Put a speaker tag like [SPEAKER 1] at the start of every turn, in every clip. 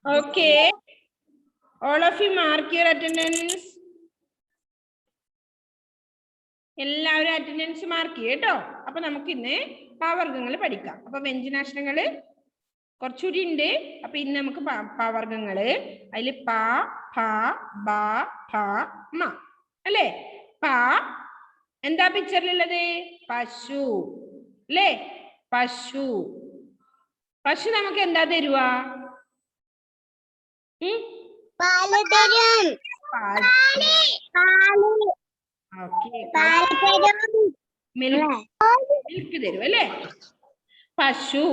[SPEAKER 1] Okay. All of you mark your attendance. എല്ലാവരും attendance mark ചെയ്യട്ടോ. അപ്പൊ നമുക്ക് ഇന്ന് പവർഗങ്ങൾ പഠിക്കാം. അപ്പൊ വ്യഞ്ജനാക്ഷരങ്ങള് കുറച്ചുകൂടി ഉണ്ട്. അപ്പൊ ഇന്ന് നമുക്ക് പവർഗങ്ങള് അതില് പ, ഫ, ബ, ഭ, മ അല്ലേ? പ എന്താ പിക്ചറിലുള്ളത്? പശു അല്ലേ? പശു. പശു നമുക്ക് എന്താ തരുവാ? മിൽക്ക് തരും അല്ലേ? പശു.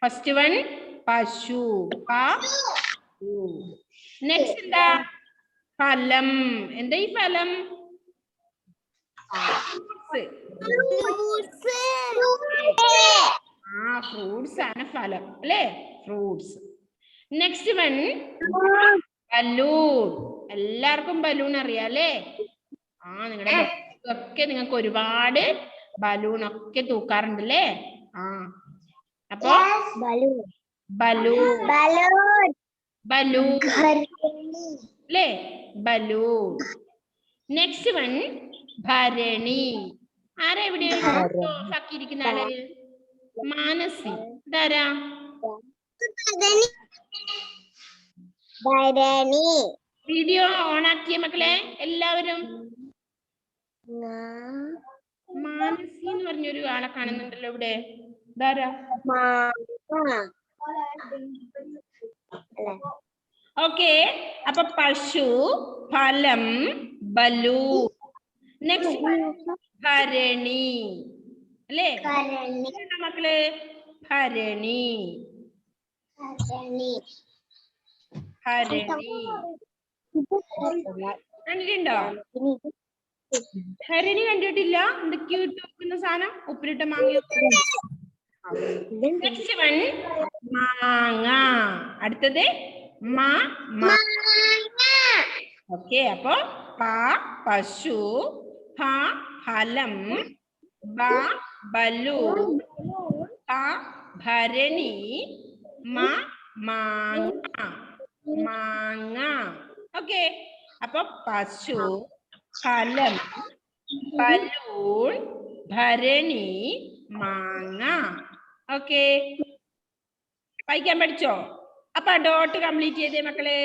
[SPEAKER 1] ഫസ്റ്റ് വൺ പശു. നെക്സ്റ്റ് എന്താ? ഫലം. എന്താ ഈ ഫലം? ഫ്രൂട്ട്സ് ആണ് ഫലം അല്ലേ? ഫ്രൂട്ട്സ്. Next one balloon. എല്ലാവർക്കും ബലൂൺ അറിയാം അല്ലേ? നിങ്ങളുടെ ഒക്കെ നിങ്ങൾക്ക് ഒരുപാട് ബലൂൺ ഒക്കെ തൂക്കാറുണ്ടല്ലേ? അപ്പൊ ബലൂൺ അല്ലേ? ബലൂൺ. നെക്സ്റ്റ് വൺ ഭരണി. ആരാ ഇവിടെ ഇരിക്കുന്ന ആള്? മാനസി. ഇതാരാ? വീഡിയോ ഓൺ ആക്കിയ മക്കളെ എല്ലാവരും. മാനസി എന്ന് പറഞ്ഞൊരു ആളെ കാണുന്നുണ്ടല്ലോ ഇവിടെ. ഇതാരാ? ഓക്കെ. അപ്പൊ പശു, ഫലം, ബലൂൺ. നെക്സ്റ്റ് ഭരണി അല്ലേ? മക്കള് ഭരണി. കണ്ടിട്ടുണ്ടോ? ഭരണി കണ്ടിട്ടില്ല? എന്തൊക്കെയോ ഇട്ട് വെക്കുന്ന സാധനം, ഉപ്പിലിട്ട മാങ്ങ. നെക്സ്റ്റ് വൺ മാങ്ങ. അടുത്തത് ഓക്കെ. അപ്പൊ പ പശു, ഫ ഫലം, ബ ബലൂൺ, ത ഭരണി, മ മാങ്ങ. ഓക്കെ. അപ്പൊ പശു, ഫലം, ബലൂൺ, ഭരണി, മാങ്ങ. ഓക്കെ. വായിക്കാൻ പഠിച്ചോ? അപ്പൊ ഡോട്ട് കംപ്ലീറ്റ് ചെയ്തേ മക്കള്.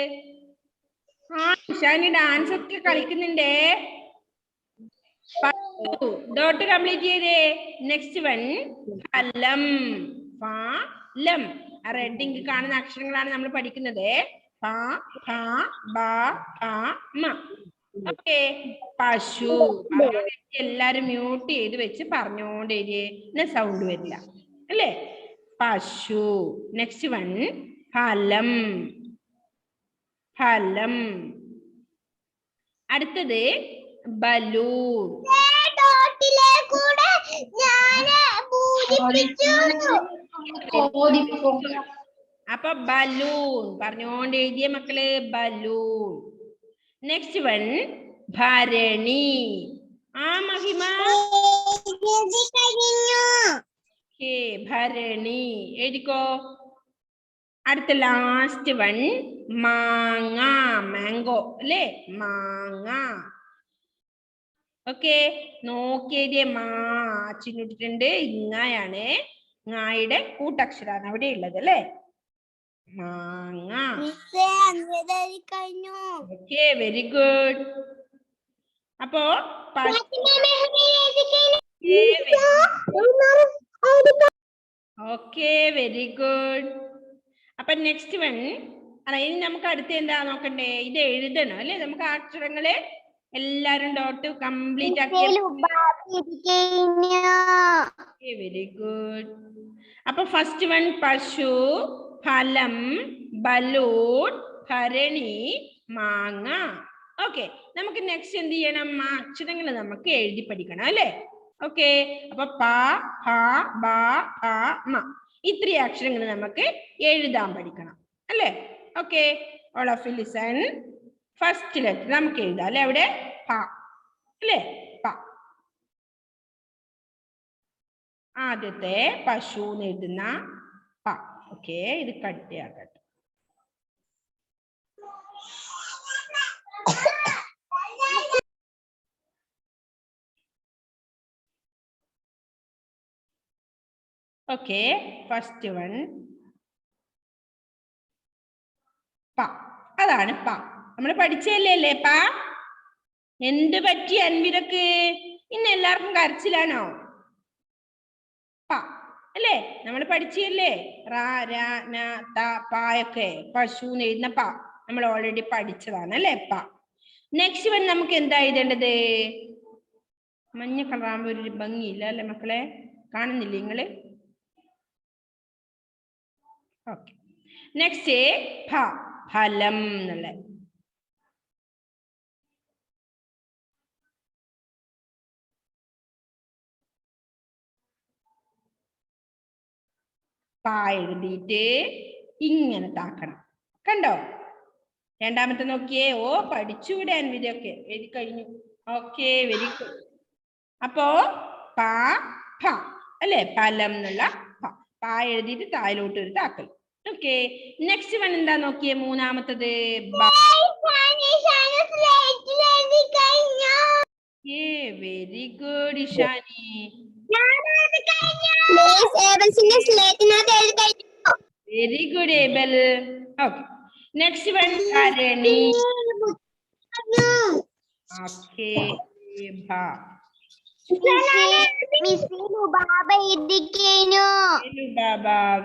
[SPEAKER 1] ഷാനി ഡാൻസ് ഒക്കെ കളിക്കുന്നുണ്ടേ. ഡോട്ട് കംപ്ലീറ്റ് ചെയ്തേ. നെക്സ്റ്റ് വൺ ഫലം. ഫലം. റെഡ് ഇങ്ക് കാണുന്ന അക്ഷരങ്ങളാണ് നമ്മൾ പഠിക്കുന്നത്. ഫ ഫ ബ ഭ മ. ഓക്കെ. പശു. എല്ലാരും മ്യൂട്ട് ചെയ്ത് വെച്ച് പറഞ്ഞോണ്ടേ, സൗണ്ട് വരില്ല അല്ലേ? പശു. നെക്സ്റ്റ് വൺ ഫലം. ഫലം. അടുത്തത് ബലൂൺ. അപ്പൊ ബലൂൺ പറഞ്ഞോണ്ട് എഴുതിയ മക്കള്. ബലൂൺ. നെക്സ്റ്റ് വൺ ഭരണി. മഹിമ. ഭരണി എഴുതിക്കോ. അടുത്ത ലാസ്റ്റ് വൺ മാങ്ങ. മാംഗോ അല്ലേ? മാങ്ങ. ഓക്കെ. നോക്കിയതേ ചിന്നിട്ടിട്ടുണ്ട്. ഇങ്ങായാണ്. ങ്ങായുടെ കൂട്ടക്ഷരാണ് അവിടെ ഉള്ളത് അല്ലേ? മാങ്ങ. ഓക്കെ. Very good. അപ്പോ ഓക്കെ. Very good. അപ്പൊ നെക്സ്റ്റ് വൺ ഇനി നമുക്ക് അടുത്ത് എന്താ നോക്കണ്ടേ? ഇത് എഴുതണം അല്ലേ? നമുക്ക് അക്ഷരങ്ങള് എല്ലാരും ഡോട്ട് കംപ്ലീറ്റ് ആക്കി. Very good. അപ്പൊ ഫസ്റ്റ് വൺ പശു, ഫലം, ബലൂൺ, ഭരണി, മാങ്ങ. ഓക്കെ. നമുക്ക് നെക്സ്റ്റ് എന്ത് ചെയ്യണം? അക്ഷരങ്ങൾ നമുക്ക് എഴുതി പഠിക്കണം അല്ലേ? ഓക്കെ. അപ്പൊ പ ഫ ബ ഭ മ. ഇത്രയും അക്ഷരങ്ങൾ നമുക്ക് എഴുതാൻ പഠിക്കണം അല്ലേ? Okay. All of you listen. First letter നമുക്ക് എഴുതാം അല്ലെ? അവിടെ പ അല്ലേ? പ. ആദ്യത്തെ പശു എഴുതുന്ന പ. ഓക്കെ, ഇത് കട്ടിയാക്കട്ടെ. ഓക്കെ, ഫസ്റ്റ് വൺ പ. അതാണ് പ. നമ്മൾ പഠിച്ചല്ലേ അല്ലേ പ? എന്ത് പറ്റി അൻവിരക്ക്? ഇന്ന് എല്ലാവർക്കും കരച്ചിലാണോ? പ അല്ലേ? നമ്മൾ പഠിച്ചല്ലേ? റ ര ന ത പായൊക്കെ പശു എഴുതുന്ന പ നമ്മൾ ഓൾറെഡി പഠിച്ചതാണ് അല്ലേ പ. നെക്സ്റ്റ് വൺ നമുക്ക് എന്താ എഴുതേണ്ടത്? മഞ്ഞ കളറാകുമ്പോ ഒരു ഭംഗിയില്ല അല്ലെ മക്കളെ? കാണുന്നില്ലേ നിങ്ങള്? ഓക്കെ, നെക്സ്റ്റ് ഫ, ഫലം എന്നുള്ള. പ എഴുതിയിട്ട് ഇങ്ങനെ താക്കണം. കണ്ടോ? രണ്ടാമത്തെ നോക്കിയേ. ഓ, പഠിച്ചുവിടെ അൻവിതൊക്കെ എഴുതി കഴിഞ്ഞു. Okay, very good. അപ്പോ പ ഫ അല്ലെ? ഫലം എന്നുള്ള പ. പ എഴുതിയിട്ട് താഴോട്ട് ഒരു താക്കൽ. ഓക്കെ, നെക്സ്റ്റ് വൺ എന്താ നോക്കിയേ? മൂന്നാമത്തത് very good Ishani. Very good Abel. Okay, next one കരണി. Okay,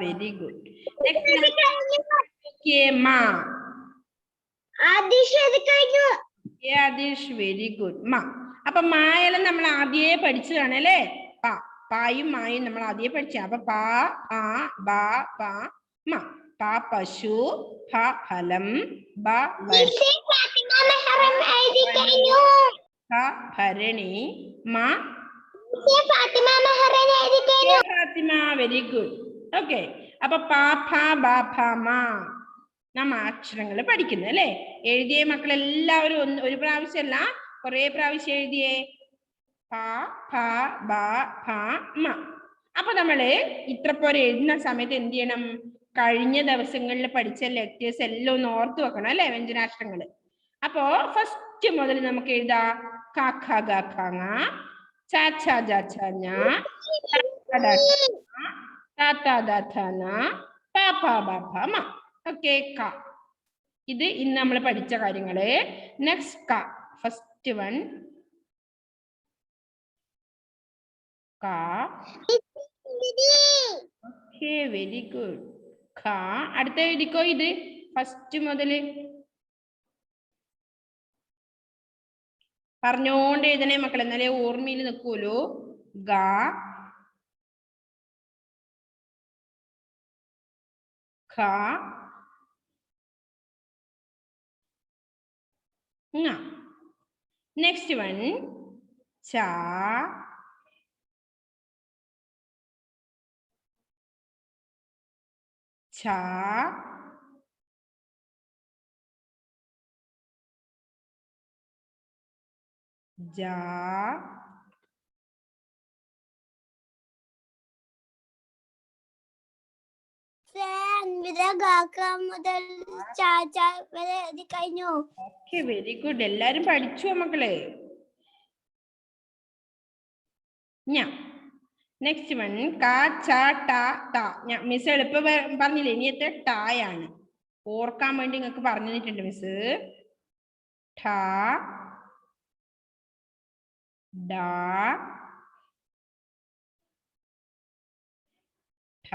[SPEAKER 1] very good. Very good. മ. അപ്പൊ മായെല്ലാം നമ്മൾ ആദ്യേ പഠിച്ചതാണ് അല്ലേ? പ, പായും മായും നമ്മൾ ആദ്യേ പഠിച്ച. അപ്പൊ പ ആ ബ പ മ. പ പശു, ഫ ഫലം, ബ ഭരണി, മ ഫാത്തിമ. Very good. ഓക്കെ, അപ്പൊ പ ഫ ബ ഫ മ നമ്മ അക്ഷരങ്ങൾ പഠിക്കുന്നു അല്ലെ? എഴുതിയേ മക്കളെല്ലാവരും ഒരു പ്രാവശ്യമല്ല, കുറെ പ്രാവശ്യം എഴുതിയേ. പ ഫ ബ ഫ മ. അപ്പൊ നമ്മള് ഇത്ര പോലെ എഴുതുന്ന സമയത്ത് എന്ത് ചെയ്യണം? കഴിഞ്ഞ ദിവസങ്ങളിൽ പഠിച്ച ലെറ്റേഴ്സ് എല്ലാം ഒന്ന് ഓർത്തു വെക്കണം അല്ലെ? വ്യഞ്ജനാക്ഷരങ്ങള്. അപ്പോ ഫസ്റ്റ് മുതൽ നമുക്ക് എഴുതാം. ക ഖ ഗ ഘ ങ, ച ഛ ജ ഛ ഞ, ത ത ദ ഥ ന, പ ഫ ബ ഫ മ. ഓക്കെ, ക. ഇത് ഇന്ന് നമ്മൾ പഠിച്ച കാര്യങ്ങള്. നെക്സ്റ്റ് ക, ഫസ്റ്റ് വൺ ക. Okay, very good. ഖ. അടുത്ത എഴുതിക്കോ. ഇത് ഫസ്റ്റ് മുതല് പറഞ്ഞോണ്ട് എഴുതണേ മക്കൾ, എന്നാലേ ഓർമ്മയിൽ നിൽക്കൂലോ. ഗ ഖ ങ. നെക്സ്റ്റ് വൺ ച ഛ ജ വെരി ഗുഡ്. എല്ലാരും പഠിച്ചു മക്കളെ. നെക്സ്റ്റ് വൺ ക ച ട ത. മിസ് എളുപ്പം പറഞ്ഞില്ലേ? ഇനി എത്ര ടായാണ് ഓർക്കാൻ വേണ്ടി നിങ്ങൾക്ക് പറഞ്ഞു തന്നിട്ടുണ്ട് മിസ്. ഠ ഡ ഠ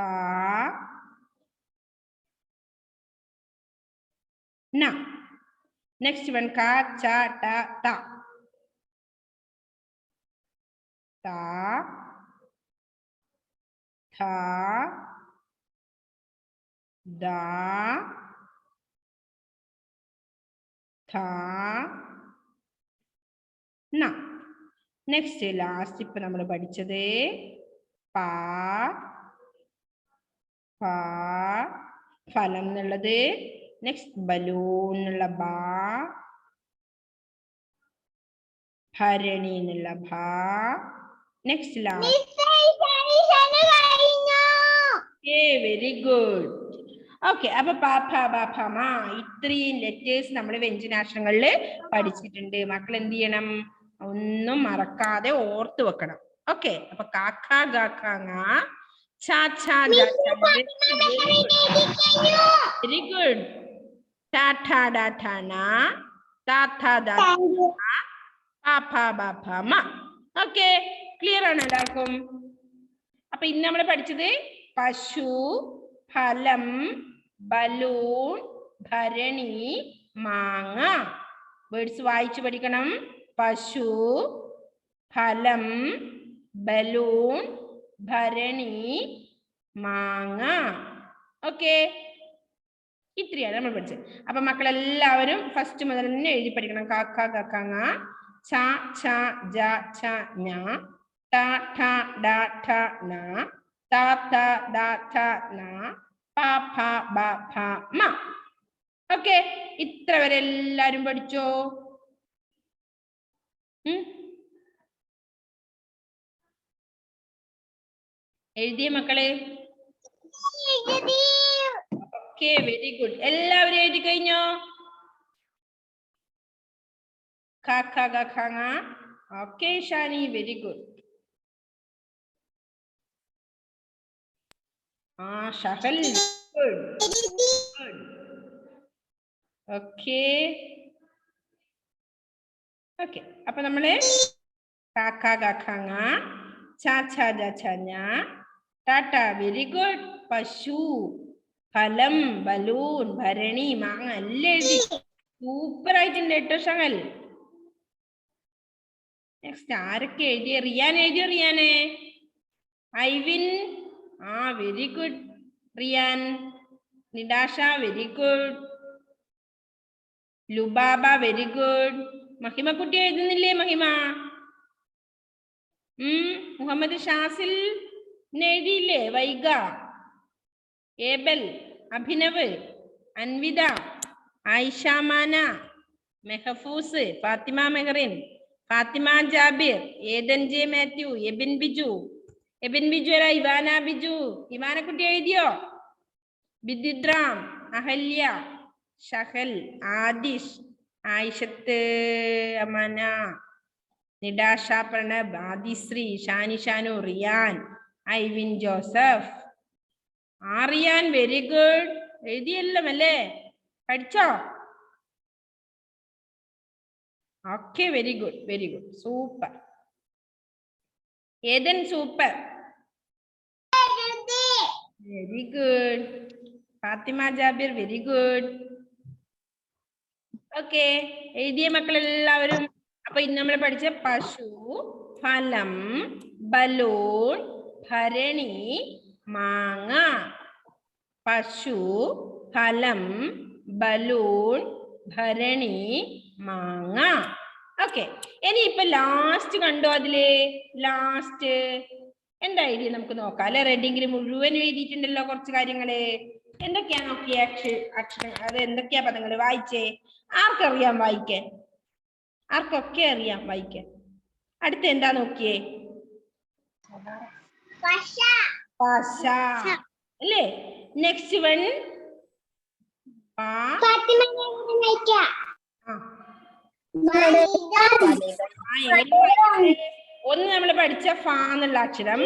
[SPEAKER 1] ന. നെക്സ്റ്റ് വൺ ക ച ട ത. ത ഥ ദ ഥ ന. നെക്സ്റ്റ് ലാസ്റ്റ് ഇപ്പൊ നമ്മൾ പഠിച്ചത് പ ഫ ഫലം എന്നുള്ളത്. നെക്സ്റ്റ് ബലൂൺ എന്നുള്ള ബ, ഭരണി എന്നുള്ള ഭ. Next last very good. Okay, അപ്പൊ പാപ്പ ബാപ്പ മ ഇത്രയും ലെറ്റേഴ്സ് നമ്മൾ വ്യഞ്ജനാക്ഷരങ്ങളിൽ പഠിച്ചിട്ടുണ്ട്. മക്കൾ എന്ത് ചെയ്യണം? ഒന്നും മറക്കാതെ ഓർത്ത് വെക്കണം. ഓക്കെ, അപ്പൊ കാക്ക ഗാക്ക ചാ ചാ വെരി ഗുഡ്. ടാ ഠാ ഡാ ഠാ നാ താ ഥാ ദാ പാപ്പ ബാപ്പ മ. ഓക്കെ, ക്ലിയർ ആണ് എല്ലാവർക്കും? അപ്പൊ ഇന്ന് നമ്മൾ പഠിച്ചത് പശു, ഫലം, ബലൂൺ, ഭരണി, മാങ്ങ. വേർഡ്സ് വായിച്ചു പഠിക്കണം. പശു, ഫലം, ബലൂൺ, ഭരണി, മാങ്ങ. ഓക്കെ, ഇത്രയാണ് നമ്മൾ പഠിച്ചത്. അപ്പൊ മക്കളെല്ലാവരും ഫസ്റ്റ് മുതൽ തന്നെ എഴുതി പഠിക്കണം. കാക്ക ഗക്കാങ്ങ ച ഛ ജ ഛ ഞ ടാ ഠ ഡ ഠ ന താ ത ദ ഥ ന പ ഫ ബ ഫ മ. ഓക്കെ, ഇത്ര വരെ എല്ലാരും പഠിച്ചോ? എഴുതിയ മക്കളെ? Okay, very good. എല്ലാവരും എഴുതി കഴിഞ്ഞോ? കാക്ക ഗക്കാങ്ങ. Okay Shani, very good. Shahal, good. Okay okay, അപ്പൊ നമ്മള് കാക്ക ഗക്കാങ്ങ ചാ ഛ ജ ഛ ഞ ടാറ്റ, വെരി ഗുഡ്. പശു, ഫലം, ബലൂൺ, ഭരണി, മാങ്ങ എല്ലാം എഴുതി. സൂപ്പർ ആയിട്ടുണ്ട് കേട്ടോ ഷഹൽ. നെക്സ്റ്റ് ആരൊക്കെ എഴുതിയ? റിയാൻ എഴുതിയോ? റിയാനെ? Aivin, very good Riyan. Nidasha, very good. Lubaba, very good. Mahima കുട്ടി എഴുതുന്നില്ലേ? മഹിമ. മുഹമ്മദ് ഷാസിൽ എഴുതിയില്ലേ? Vaiga, Abel, Abhinav, Anvitha, Ayishamana, Mehfooz, Fathima Mehrin, Fathima Jabir, Eden J Mathew, Ebin Biju. Ebin Biju അല്ല, ഇവാന ബിജു. ഇവാന കുട്ടി എഴുതിയോ? ബിദിദ്രാം, Ahalya, Shahal, Adish, Ayishath Amana, Nidasha Pranab, Adishree, Shani Shanu, Riyan, Aivin Joseph. Riyan, very good. എഴുതിയല്ലോ അല്ലേ? പഠിച്ചോ? Okay, very good, very good, super. Ethan, super, very good. Fathima Jabir, very good. Okay, എഴുതിയ മക്കളെല്ലാവരും. അപ്പൊ ഇന്ന് നമ്മൾ പഠിച്ച പശു, ഫലം, ബലൂൺ, ഭരണി, മാങ്ങ. പശു, ഫലം, ബലൂൺ, ഭരണി, മാങ്ങ. ഓക്കെ, ഇനി ഇപ്പൊ ലാസ്റ്റ് കണ്ടോ? അതില് ലാസ്റ്റ് എന്താ എഴുതി നമുക്ക് നോക്കാം അല്ലെ? റെഡിങ്ങിൽ മുഴുവൻ എഴുതിയിട്ടുണ്ടല്ലോ കുറച്ച് കാര്യങ്ങള്. എന്തൊക്കെയാ നോക്കിയേ? അക്ഷരം, അത് എന്തൊക്കെയാ പദങ്ങള്? വായിച്ചേ. ആർക്കറിയാം വായിക്കാൻ? ആർക്കൊക്കെ അറിയാം വായിക്കാൻ? അടുത്ത എന്താ നോക്കിയേ? പശ അല്ലേ? നെക്സ്റ്റ് വൺ ഒന്ന് നമ്മൾ പഠിച്ച ഫ എന്നുള്ള അക്ഷരം.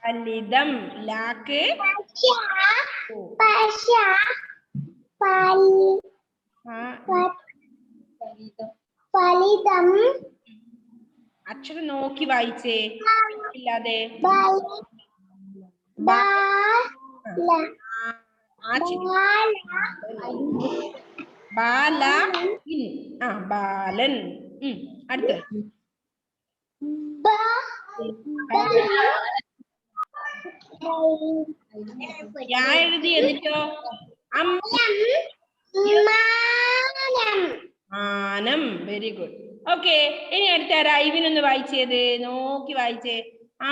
[SPEAKER 1] ഫലിതം, ലാക്ക് ഫലിതം. അക്ഷരം നോക്കി വായിച്ചേ, ഇല്ലാതെ. ബാലൻ. അടുത്ത എഴുതി. എന്നിട്ടോ ആനം, വെരി ഗുഡ്. ഓക്കെ, ഇനി അടുത്ത ഐവിനൊന്ന് വായിച്ചത് നോക്കി വായിച്ചേ.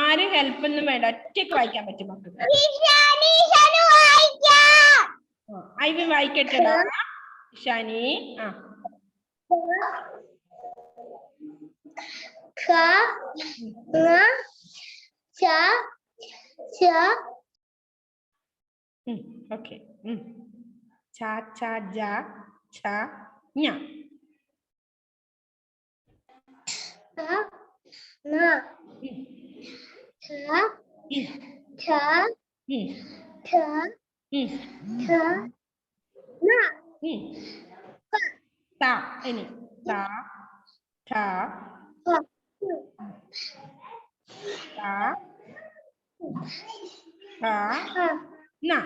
[SPEAKER 1] ആരും ഹെൽപ്പ് ഒന്നും വേണ്ട, ഒറ്റയ്ക്ക് വായിക്കാൻ പറ്റും മക്കൾക്ക്. Ivin വായിക്കട്ടെടാ. Shani,
[SPEAKER 2] Kha, nga, cha, cha.
[SPEAKER 1] Okay. Cha, cha, ja, cha, nya.
[SPEAKER 2] Kha, nga, cha, cha, cha, cha, nga.
[SPEAKER 1] Ta, ini. Ta, ta, ta, ta, na.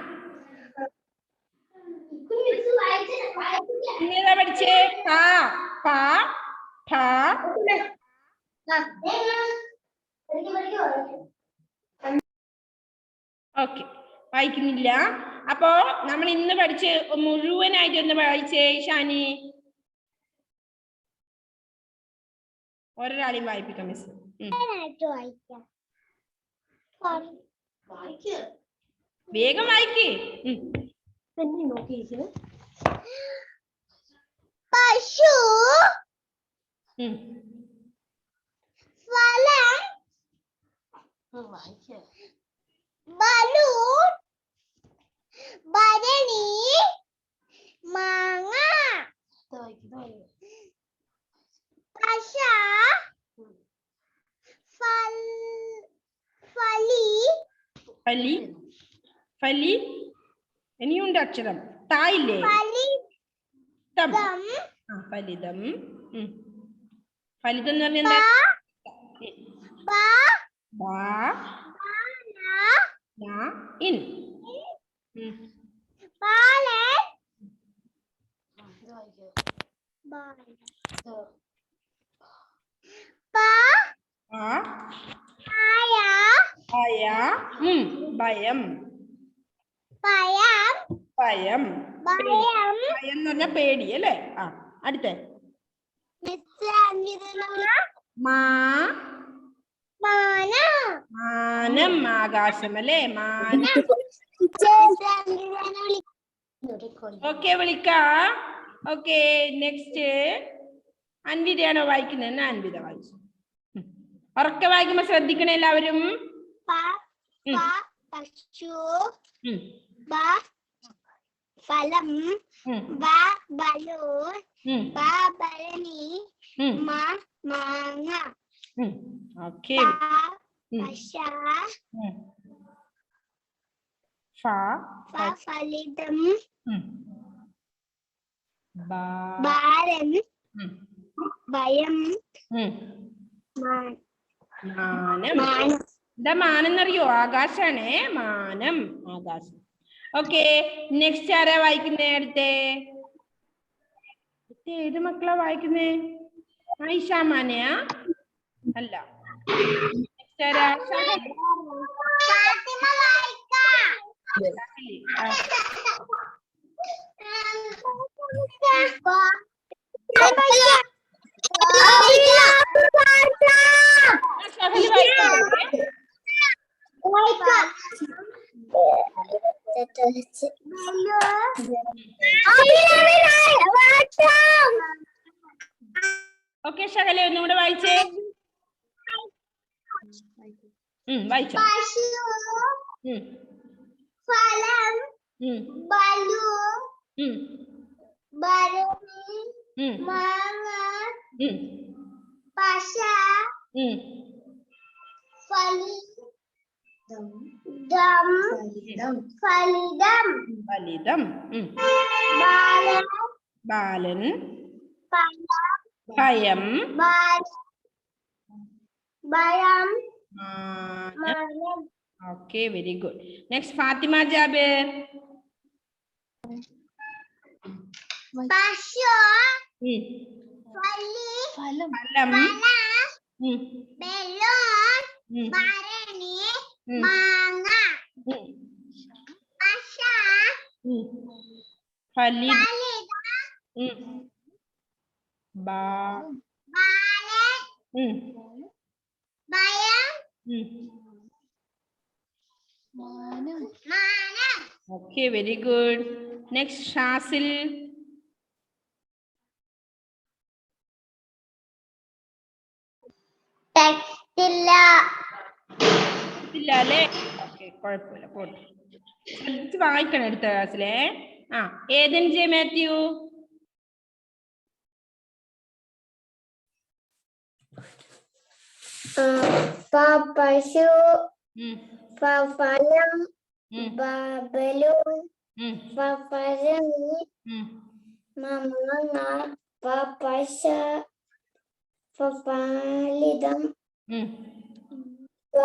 [SPEAKER 1] ഇങ്ങനെ പഠിച്ചേ പാ പാ പാ. ഓക്കെ, വായിക്കുന്നില്ല. അപ്പോ നമ്മൾ ഇന്ന് പഠിച്ച് മുഴുവനായിട്ട് ഒന്ന് വായിച്ചേ ഷാനി. ഒരാളെയും വായിപ്പിക്കാം മിസ്. വേഗം വായിക്കേ.
[SPEAKER 2] പശു, ഫലം, ബലൂൺ, ഭരണി, മാങ്ങ, പശ, ഫലി,
[SPEAKER 1] ഫലി, ഫലി. ഇനിയുണ്ട് അക്ഷരം തായില്ലേ? ഫലിതം. ഫലിതം. ഫലിതം എന്ന് പറഞ്ഞാൽ ഇൻ. ഭയം. ഭയം. ഭയം എന്ന് പറഞ്ഞാൽ പേടി അല്ലേ? അടുത്ത മാനം, ആകാശം അല്ലേ? മാനം. ഓക്കെ, വിളിക്കാം. ഓക്കെ, നെക്സ്റ്റ് അൻവിതയാണോ വായിക്കുന്നത്? എന്നാ അൻവിത വായിച്ചു. ഉറക്കെ വായിക്കുമ്പോ ശ്രദ്ധിക്കണേ എല്ലാവരും.
[SPEAKER 2] പശു, ഫലം, ബലൂൺ, ഭരണി, മാങ്ങ.
[SPEAKER 1] ഓക്കെ.
[SPEAKER 2] പശ, ഫലിതം, ഭാരം, ഭയം,
[SPEAKER 1] മാനം. എന്താ മാനം എന്നറിയോ? ആകാശാണേ. മാനം, ആകാശം. ഓക്കെ, നെക്സ്റ്റ് ആരാ വായിക്കുന്നേ? അടുത്തേ ഏത് മക്കളാ വായിക്കുന്നേ? ഐഷാമാനയാ? അല്ല, നെക്സ്റ്റ് ആരാ? ഓക്കെ, ശകല ഒന്നുകൂടെ വായിച്ചേ. വായിച്ചോ.
[SPEAKER 2] ഫലം, ബലൂൺ, ഭരണി, മാങ്ങ, പശ,
[SPEAKER 1] ഫലിതം, ബാലൻ, ഭയം, okay, very good. Next Fathima Jabir.
[SPEAKER 2] പശു, ഫലം, ബലൂൺ, ഭരണി, മാങ്ങ, പശ,
[SPEAKER 1] Okay, very good. Next, Shasil.
[SPEAKER 2] ടെക്സ്റ്റില്ല.
[SPEAKER 1] ഇല്ല അല്ലേ? ഓക്കെ, കുഴപ്പമില്ല, പോട്ടെ. ശ്രദ്ധിച്ച് വായിക്കണം അടുത്ത ക്ലാസ്സിലെ. ആ, ഏതൻ ജെ മാത്യു?
[SPEAKER 2] പശു, ഫലം, ബലൂൺ, ഭരണി, മാങ്ങ, പശ, ഫലിതം,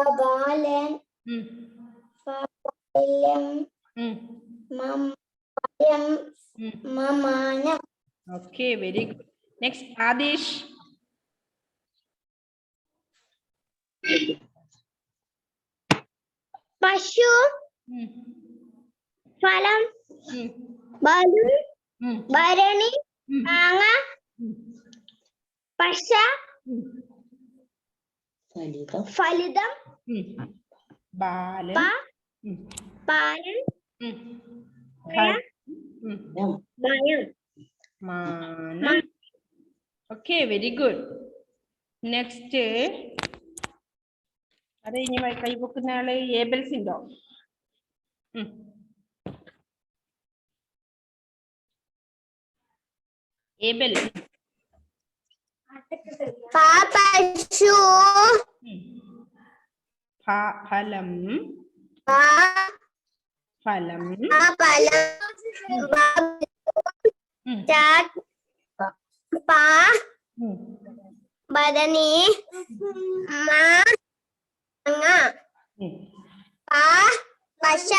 [SPEAKER 2] ബാലൻ, ഫലം, മാനം.
[SPEAKER 1] Okay, very good. Next Adish.
[SPEAKER 2] പശു, ഫലം, ബലൂൺ, ഭരണി, മാങ്ങ, പശ, ഫലിതം,
[SPEAKER 1] ബാലൻ,
[SPEAKER 2] പാലൻ, ഭയം,
[SPEAKER 1] മാനം. Okay, very good. നെക്സ്റ്റ് അത് ഇനി കൈപൊക്കുന്ന ആള് ഏബൽസ് ഉണ്ടോ? ഏബൽ.
[SPEAKER 2] പശു,
[SPEAKER 1] ഫലം, ഫലം,
[SPEAKER 2] ഭരണി, മാങ്ങ, പശ,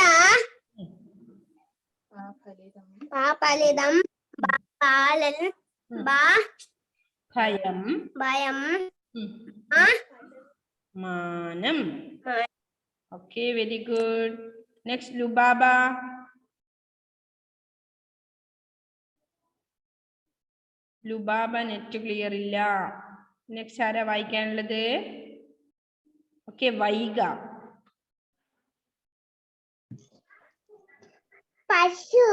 [SPEAKER 2] ഫലിതം, പാലൻ,
[SPEAKER 1] ഭയം,
[SPEAKER 2] ഭയം,
[SPEAKER 1] മാനം. Okay, very good. Next Lubaba. Lubaba net clear ഇല്ല. നെക്സ്റ്റ് ആരാ വായിക്കാനുള്ളത്? ഓക്കെ, വൈഗ.
[SPEAKER 2] പശു,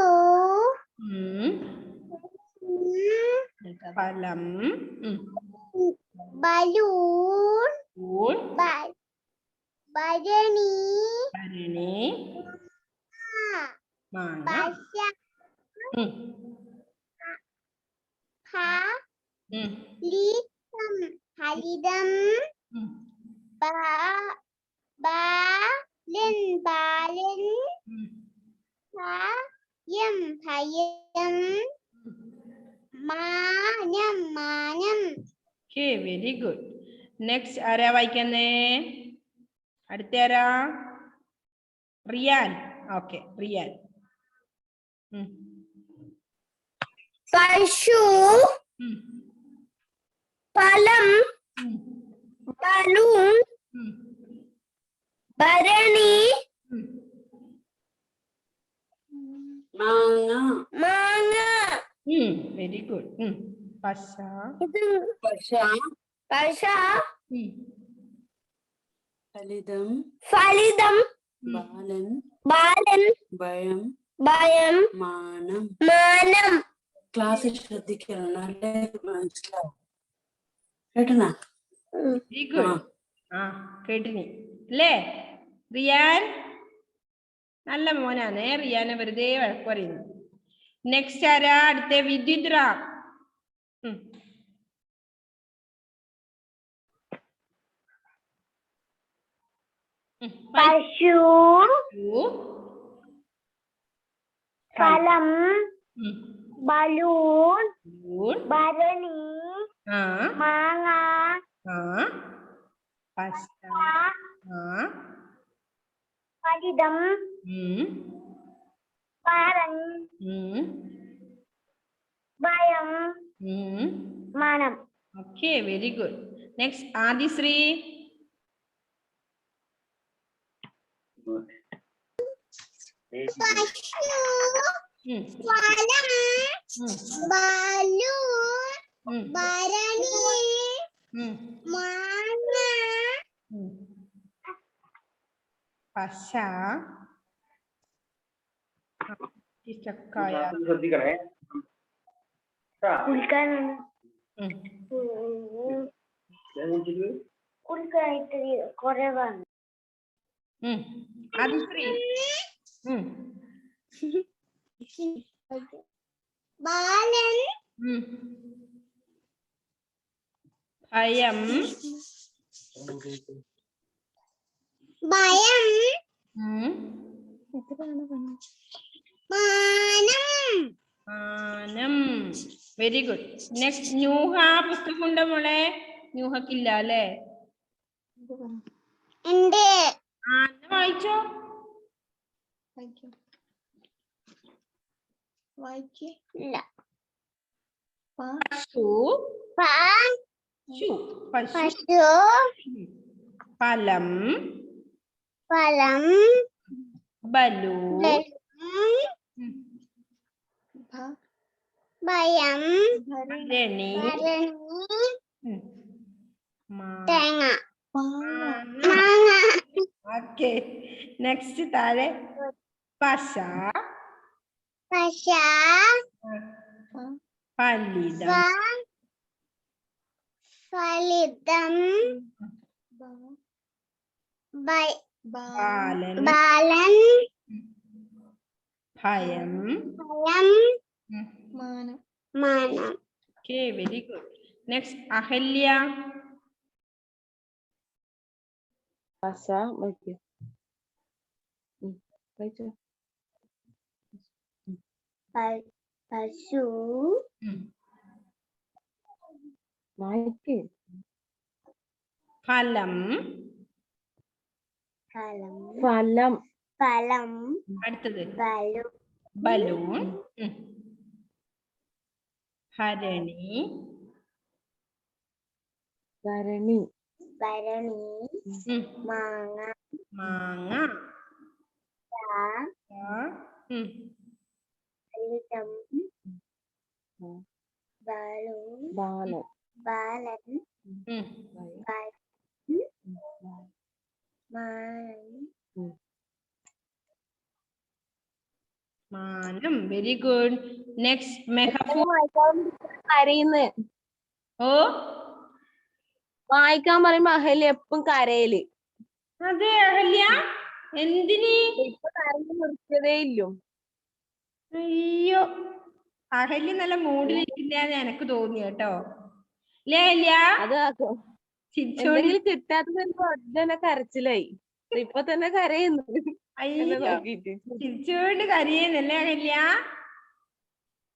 [SPEAKER 1] ഫലം,
[SPEAKER 2] ബലൂൺ, ഭരണി,
[SPEAKER 1] മാങ്ങ,
[SPEAKER 2] ഹരിതം, ബാലൻ, ഭയം, മാനം.
[SPEAKER 1] Okay, very good. നെക്സ്റ്റ് ആരാ വായിക്കുന്നേ? അടുത്ത ആരാ? റിയാൻ. ഓക്കെ, റിയാൻ.
[SPEAKER 2] പശു, ഫലം, ബലൂൺ, ഭരണി, മാങ്ങ.
[SPEAKER 1] Very good. പശ,
[SPEAKER 3] ഫലിതം,
[SPEAKER 2] ബാലൻ, ഭയം, മാനം.
[SPEAKER 3] ക്ലാസ്സിൽ ശ്രദ്ധിക്കണം, നല്ല മനസ്സിലാവും. കേട്ടനാ?
[SPEAKER 1] Very good. ആ, കേട്ടിനി അല്ലേ? റിയാൻ നല്ല മോനാണ്. റിയാനെ വെറുതെ വഴക്ക് പറയുന്നു. നെക്സ്റ്റ് ആരാ? അടുത്ത വിദ്യുത് റാം.
[SPEAKER 2] പശു, ഫലം, ബലൂൺ, ഭരണി, മാങ്ങ,
[SPEAKER 1] പശ,
[SPEAKER 2] ഫലിതം, പാലൻ, ഭയം, മാനം.
[SPEAKER 1] Okay, very good. Next Adishree.
[SPEAKER 2] പശു, ഫലം, ബലൂൺ, ഭരണി, മാങ്ങ,
[SPEAKER 1] പശ, ചക്കായ,
[SPEAKER 2] കുറവാണ്.
[SPEAKER 1] അത് ശ്രീ
[SPEAKER 2] ബാലൻ
[SPEAKER 1] ഭയം
[SPEAKER 2] ഭയം
[SPEAKER 1] മാനം. Very good. നെക്സ്റ്റ് ന്യൂഹ. പുസ്തകം ഉണ്ടോ മോളെ? ന്യൂഹക്കില്ല അല്ലേ?
[SPEAKER 2] ഉണ്ട്.
[SPEAKER 1] വായിച്ചോ.
[SPEAKER 2] ഇല്ല.
[SPEAKER 1] പശു പശു
[SPEAKER 2] പശു
[SPEAKER 1] ഫലം
[SPEAKER 2] ഫലം
[SPEAKER 1] ബലൂൺ
[SPEAKER 2] ഭയം
[SPEAKER 1] ഭരണി
[SPEAKER 2] തേങ്ങ
[SPEAKER 1] മാങ്ങ.
[SPEAKER 2] മാങ്ങ
[SPEAKER 1] ഓക്കെ. നെക്സ്റ്റ് താഴെ പശ
[SPEAKER 2] പശ
[SPEAKER 1] ഫലിതം
[SPEAKER 2] ഫലിതം
[SPEAKER 1] ബാലൻ
[SPEAKER 2] ബാലൻ
[SPEAKER 1] ഭയം
[SPEAKER 2] ഭയം മാനം.
[SPEAKER 1] Okay. Very good. Next Ahalya.
[SPEAKER 2] പശു
[SPEAKER 1] ഫലം
[SPEAKER 2] ഫലം ഫലം
[SPEAKER 1] അടുത്തത്
[SPEAKER 2] ബലൂൺ
[SPEAKER 1] ബലൂൺ ഭരണി
[SPEAKER 2] ഭരണി
[SPEAKER 1] മാങ്ങ
[SPEAKER 2] ഫലിതം ബലൂൺ ബാലൻ
[SPEAKER 1] മാനം. Very good. നെക്സ്റ്റ് മെഹഫൂ.
[SPEAKER 4] കരയുന്നു.
[SPEAKER 1] ഓ
[SPEAKER 4] വായിക്കാൻ പറയുമ്പോ അഹല്യ എപ്പം കരയില്.
[SPEAKER 1] അതെ അഹല്യ, എന്തിന്?
[SPEAKER 4] ഇപ്പൊ കരഞ്ഞു നിർത്തിയതേ ഇല്ലു.
[SPEAKER 1] അയ്യോ, അഹല്യ നല്ല മൂഡിലിരിക്കുന്ന എനക്ക് തോന്നി കേട്ടോ. അല്ലേ അഹല്യ?
[SPEAKER 4] അത് എന്തെങ്കിലും കിട്ടാത്തത് കരച്ചിലായി. ഇപ്പൊ തന്നെ കരയുന്നു എന്നെ നോക്കിട്ട്.
[SPEAKER 1] ചിരിച്ചോണ്ട് കരയുന്നല്ലേ അഹല്യ?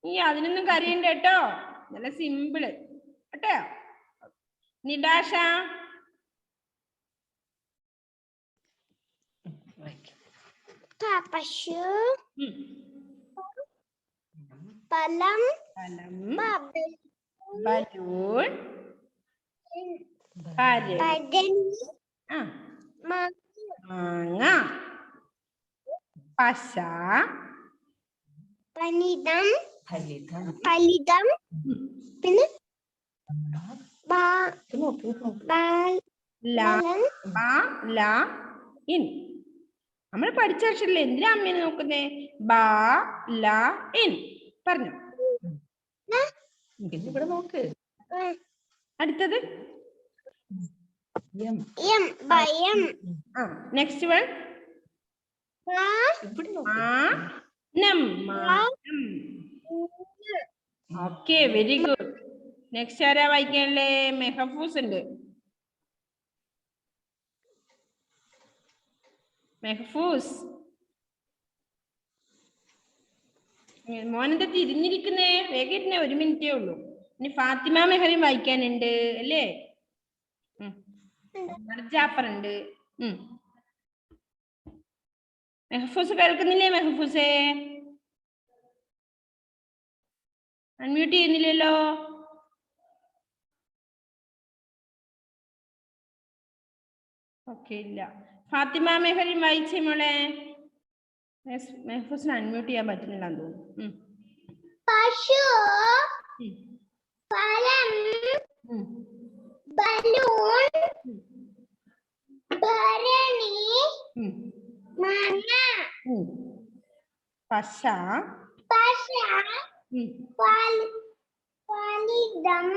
[SPEAKER 1] ഈ അതിനൊന്നും കരയണ്ട കേട്ടോ, നല്ല സിമ്പിള് കേട്ടോ. നിടാഷ.
[SPEAKER 2] പശു ഫലം
[SPEAKER 1] ബലൂൺ മാങ്ങ പശ
[SPEAKER 2] ഫലിതം പിന്നെ നമ്മൾ പഠിച്ച അക്ഷരല്ലേ, എന്തിനാ അമ്മേനെ നോക്കുന്നേ? ബാ ല ഇൻ പറഞ്ഞു. ഇവിടെ നോക്ക്. അടുത്തത് ഭയം.
[SPEAKER 1] Next one okay. Very good. Next ആരാ വായിക്കാനല്ലേ? മെഹഫൂസ് ഉണ്ട്. മെഹഫൂസ് മോനെന്താ തിരിഞ്ഞിരിക്കുന്നേ? വേഗം ഇരുന്നേ, 1 മിനിറ്റേ ഉള്ളൂ. ഇനി ഫാത്തിമ മെഹറിൻ വായിക്കാനുണ്ട് അല്ലേ? ജാഫർ ഉണ്ട്. മെഹഫൂസ് കേൾക്കുന്നില്ലേ? മെഹഫൂസേ അൺമ്യൂട്ട് ചെയ്യുന്നില്ലല്ലോ. ഓക്കെ, ഇല്ല. ഫാത്തിമ മെഹറിൻ വായിച്ചേ മോളെ. മെഹഫൂസിന് അൺമ്യൂട്ട് ചെയ്യാൻ പറ്റുന്നില്ലാന്ന് തോന്നുന്നു.
[SPEAKER 2] പശു ഫലം ബലൂൺ ഭരണി മാങ്ങ
[SPEAKER 1] പശ
[SPEAKER 2] ഫലിതം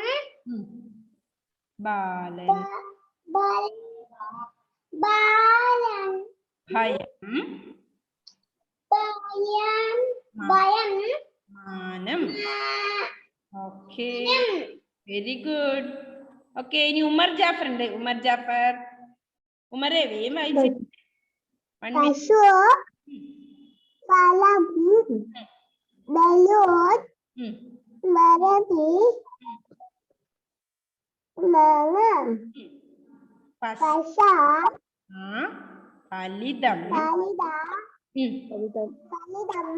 [SPEAKER 1] ബാലൻ ഭയം മാനം. Okay, very good. ഓക്കെ, ഇനി ഉമർ ജാഫർ ഉണ്ട്. ഉമർ ജാഫർ, ഉമറെ വേഗം വായിച്ചു.
[SPEAKER 5] പശു, ഫലം, ബലൂൺ, വരതി, മാങ്ങ, പശ,
[SPEAKER 1] ഫലിതം,
[SPEAKER 5] ഫലിതം,